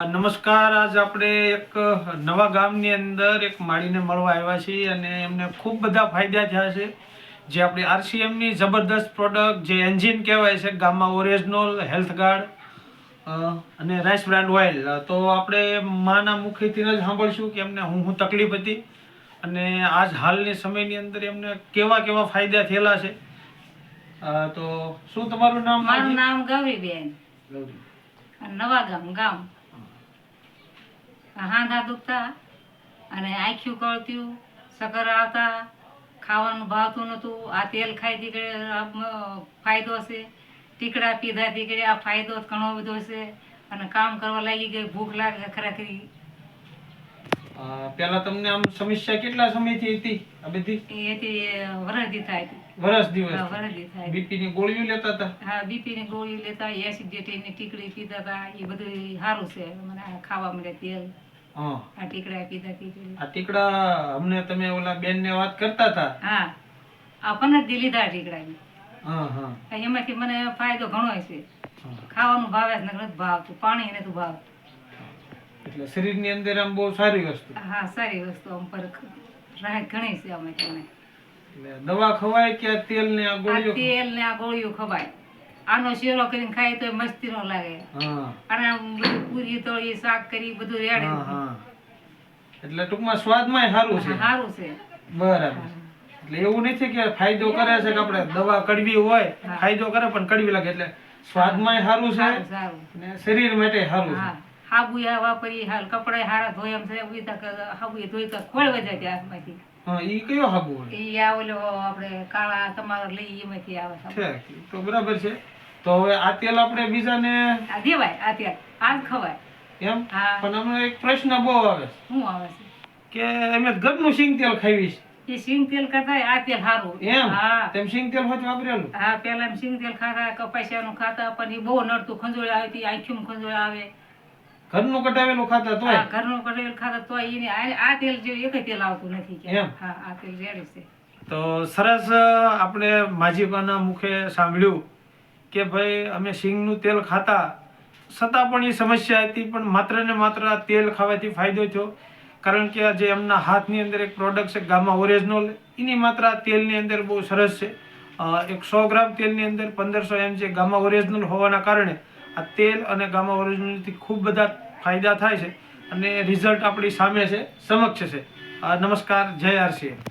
નમસ્કાર. આજ આપણે એક નવા ગામની અંદર એક માળીને મળવા આવ્યા છીએ અને એમને ખૂબ બધા ફાયદા થયા છે. જે આપણી આરસીએમની જબરદસ્ત પ્રોડક્ટ જે એન્જિન કહેવાય છે, ગામમાં ઓરિજિનલ હેલ્થ ગાર્ડ અને રાઈસ બ્રાન્ડ ઓઇલ. તો આપણે માના મુખેથી જ સાંભળશું કે એમને હું તકલીફ હતી અને આજ હાલની સમયની અંદર એમને કેવા કેવા ફાયદા થયેલા છે. તો શું તમારું નામ? મારું નામ ગૌરીબેન. નવા ગામ હાંધા દુખતા અને આંખ્યું કળત્યું, ચક્કર આવતા, ખાવાનું ભાવતું નહોતું. આ તેલ ખાઈ દીકડે ફાયદો છે, ટીકડા પીધા દીકડે આ ફાયદો ઘણો બધો છે અને કામ કરવા લાગી ગઈ, ભૂખ લાગે ખરેખરી. પેલા તમને આમ સમસ્યા કેટલા સમયથી હતી? આ બધી એથી વરસદી થાય હતી. વરસદી થાય. બીપી ની ગોળીઓ લેતા હતા? હા, બીપી ની ગોળીઓ લેતા, એસિડિટી ની ટીકડી પીતા હતા. એ બધું સારું છે. મને ખાવા મળે તેલ, આ ટીકડા પીધા ટીકડી. આ ટીકડા અમને તમે ઓલા બેન ને વાત કરતા હતા? હા, આ 15 દી લીધા ટીકડા. એમાંથી મને ફાયદો ઘણો છે. ખાવાનું ભાવે જ નથી ભાવતું, પાણી નથી ભાવતું. એટલે શરીર ની અંદર આમ બહુ સારી વસ્તુ. હા, સારી વસ્તુ. આમ પર રાહત ઘણી છે આમાંથી. એટલે દવા ખવાય કે તેલ ને આ ગોળીઓ? તેલ ને આ ગોળીઓ ખવાય. આનો શેરો કરીને ખાય તો મસ્તી નો લાગે. અને પૂરી તળી, શાક કરી, બધું રેડી. એટલે ટૂંકમાં સ્વાદમાં સારું છે. સારું છે. બરાબર. એટલે એવું નથી કે ફાયદો કરે છે કે આપણે દવા કડવી હોય, ફાયદો કરે પણ કડવી લાગે. એટલે સ્વાદમાં સારું છે અને શરીર માટે સારું છે. હાબુ વાપરી, હાલ કપડા હારા ધોય એમ છે. હાબુ ધોઈ તો ખોળવા જાય ત્યાંમાંથી. ઈ કયો હાબુ હોય? ઈ આ ઓલો આપણે કાળા તમારા લઈ એમાંથી આવે છે. તો બરાબર છે. તો હવે આ તેલ આપણે બીજાને દેવાય? આ તેલ આજ ખવાય એમ? પણ અમને એક પ્રશ્ન બહુ આવે. શું આવે છે? કે અમે ઘરનું સિંગ તેલ ખાવી છે. એ સિંગ તેલ કરતા આ તેલ સારું. એમ? તેમ સિંગ તેલ હોત વાપરેલું? હા, પેલા સિંગ તેલ ખાતા, કપાસિયાનું ખાતા, પણ એ બહુ નડતું. ખંજોળ આવતી, આંખીમાં ખંજોળ આવે. ઘરનું કટાવેલું ખાતા તોય? ઘરનું કટાવેલું ખાતા તોય એને આ તેલ જેવું એક તેલ આવતું નથી. એમ? હા, આ તેલ રેડી છે. તો સરસ. આપણે માજીબાના મુખે સાંભળ્યું કે ભાઈ અમે સિંગનું તેલ ખાતા છતાં પણ એ સમસ્યા હતી, પણ માત્ર ને માત્ર આ તેલ ખાવાથી ફાયદો થયો. કારણ કે જે એમના હાથની અંદર એક પ્રોડક્ટ છે ગામા ઓરિજિનલ, એની માત્ર આ તેલની અંદર બહુ સરસ છે. એક 100 ગ્રામ તેલની અંદર 1500 mg ગામા ઓરિજિનલ હોવાના કારણે આ તેલ અને ગામા ઓરિજિનલથી ખૂબ બધા ફાયદા થાય છે અને રિઝલ્ટ આપણી સામે છે, સમક્ષ છે. નમસ્કાર. જય આરસીએમ.